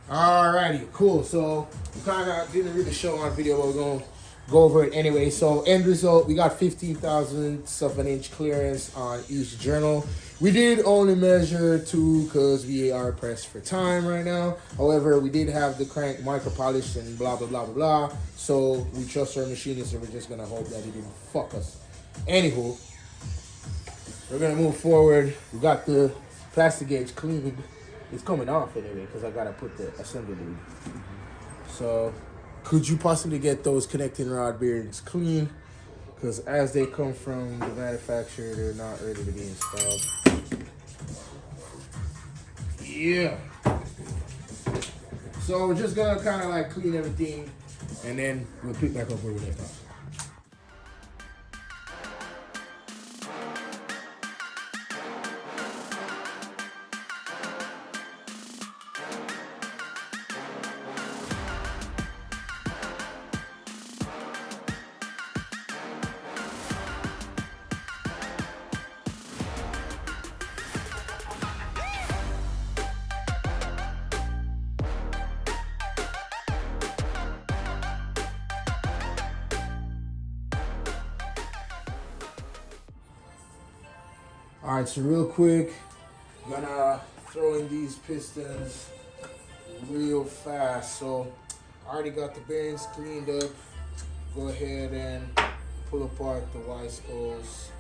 Alrighty, cool. So we kind of didn't really show on video, but we're going to go over it anyway. So end result, we got 15 thousandths of an inch clearance on each journal. We did only measure 2 because we are pressed for time right now. However, we did have the crank micro polished and blah, blah, blah, blah, blah. So we trust our machinist and we're just going to hope that he didn't fuck us. Anywho, we're going to move forward. We got the plastic gauge cleaned. It's coming off anyway because I got to put the assembly lube. So could you possibly get those connecting rod bearings clean? Because as they come from the manufacturer, they're not ready to be installed. Yeah. So we're just gonna kind of like clean everything, and then we'll pick back up where we left off. All right, so real quick, I'm gonna throw in these pistons real fast. So I already got the bearings cleaned up. Go ahead and pull apart the Y spools.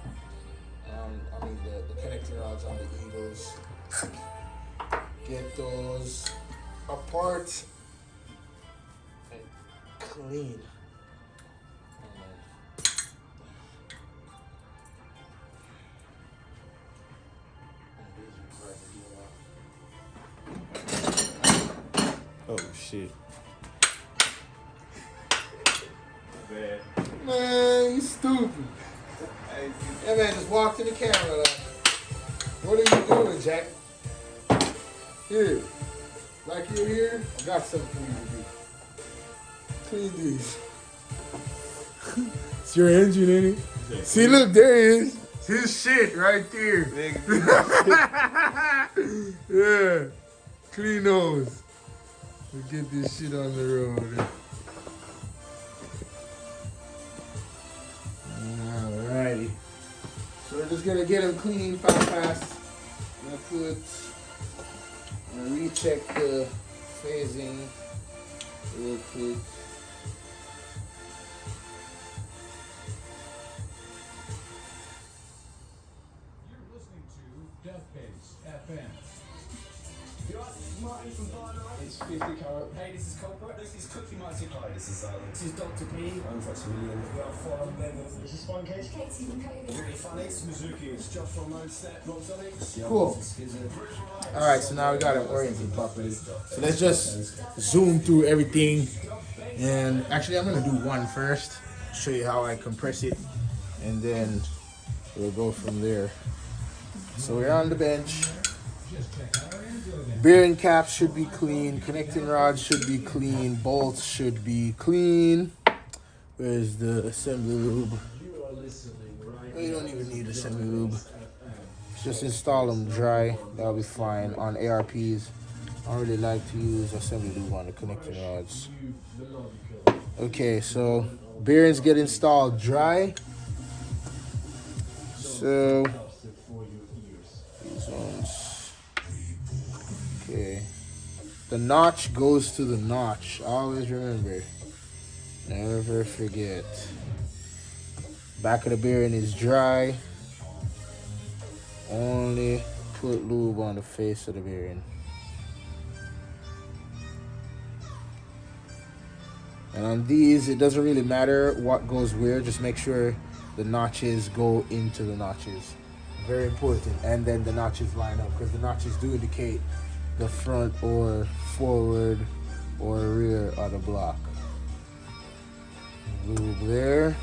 The connecting rods on the Eagles. Get those apart and clean. Oh shit. Man, you stupid. That man just walked in the camera like, what are you doing, Jack? Here. Like you're here, I got something for you to do. Clean these. It's your engine, ain't it? See, look, there it is. His shit right there. Yeah. Clean those. We'll get this shit on the road. Alrighty. So we're just gonna get them clean fast. I'm gonna recheck the phasing real quick. You're listening to Death Case FM. Martin from Barnard. It's 50 carat. Hey, this is Culprit. This is Cookie Mighty Pie. This is Silent. This is Dr. B. I'm Maximilian. We are Farm Bengals. This is Fun Case. Katie and Cody. Really funny. It's Mizuki. It's just from Mode Step. Rob Sonic. Cool. Alright, so now we got it oriented properly. So let's just zoom through everything. And actually, I'm gonna do one first. Show you how I compress it. And then we'll go from there. So we're on the bench. Bearing caps should be clean. Connecting rods should be clean. Bolts should be clean. Where's the assembly lube? Oh, you don't even need assembly lube. Just install them dry. That'll be fine. On ARPs, I don't really like to use assembly lube on the connecting rods. Okay, so bearings get installed dry. So these ones. Okay, the notch goes to the notch. Always remember, never forget. Back of the bearing is dry. Only put lube on the face of the bearing. And on these, it doesn't really matter what goes where. Just make sure the notches go into the notches. Very important. And then the notches line up, because the notches do indicate the front or forward or rear of the block. Lube there.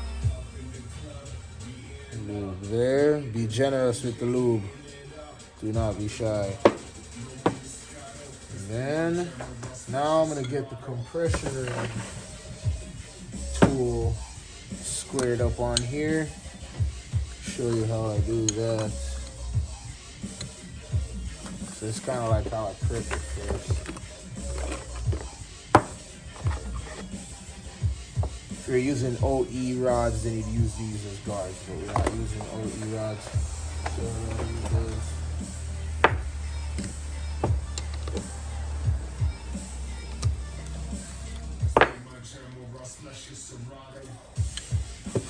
Lube there. Be generous with the lube. Do not be shy. And then, now I'm gonna get the compressor tool squared up on here. Show you how I do that. So it's kind of like how I prep it first. you're using OE rods, then you'd use these as guards, but we're not using OE rods. So use those.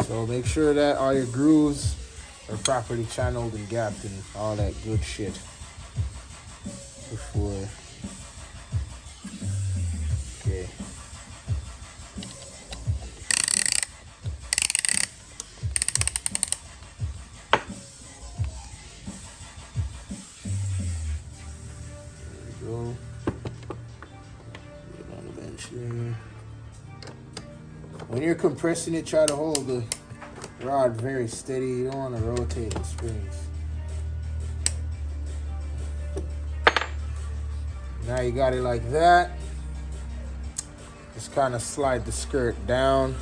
So make sure that all your grooves are properly channeled and gapped and all that good shit before. Okay. There we go. Put it on the bench there. When you're compressing it, try to hold the rod very steady. You don't want to rotate the springs. Now you got it like that. Just kind of slide the skirt down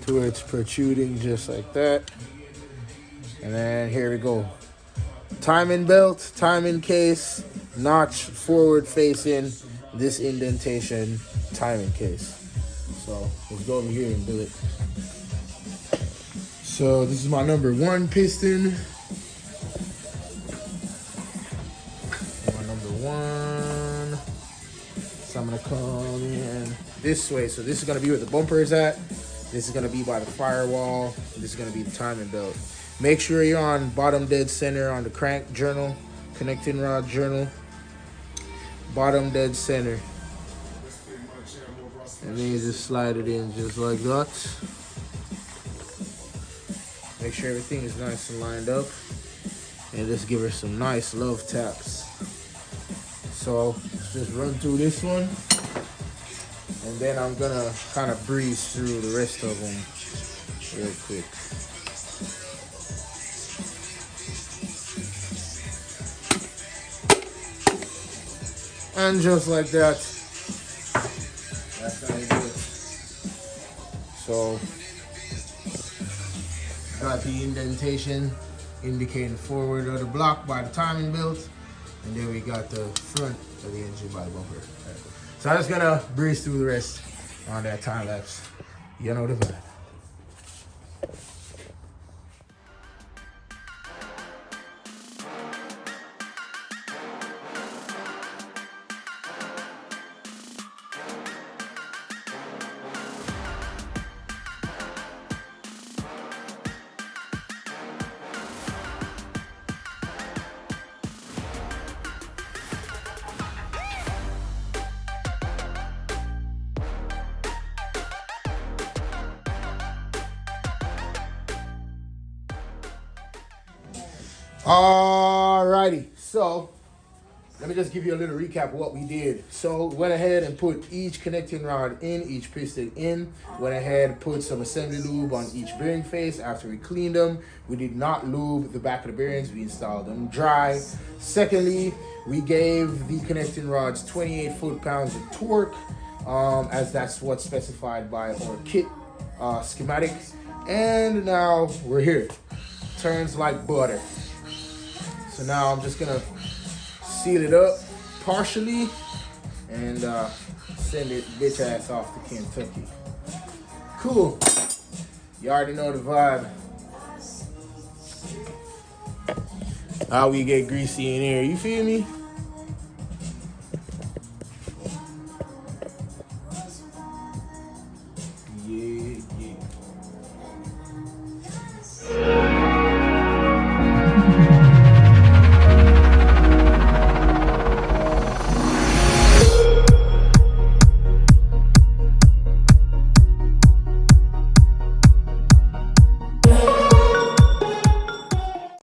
to where it's protruding just like that. And then here we go. Timing belt, timing case, notch forward facing, this indentation, timing case. So let's go over here and do it. So this is my number 1 piston. My number 1. So I'm gonna come in this way. So this is gonna be where the bumper is at. This is gonna be by the firewall. This is gonna be the timing belt. Make sure you're on bottom dead center on the crank journal, connecting rod journal. Bottom dead center. And then you just slide it in just like that. Make sure everything is nice and lined up. And just give her some nice love taps. So let's just run through this one. And then I'm gonna kind of breeze through the rest of them real quick. And just like that. That's how you do it. So, got the indentation indicating forward of the block by the timing belt, and then we got the front of the engine by the bumper. So I'm just gonna breeze through the rest on that time lapse. You know the vibe. Alrighty, so let me just give you a little recap of what we did. So went ahead and put each connecting rod in, each piston in. Went ahead and put some assembly lube on each bearing face after we cleaned them. We did not lube the back of the bearings, we installed them dry. Secondly, we gave the connecting rods 28 foot-pounds of torque, as that's what's specified by our kit schematic. And now we're here. Turns like butter. So now I'm just gonna seal it up partially and send it bitch ass off to Kentucky. Cool. You already know the vibe. How we get greasy in here, you feel me? Yeah, yeah.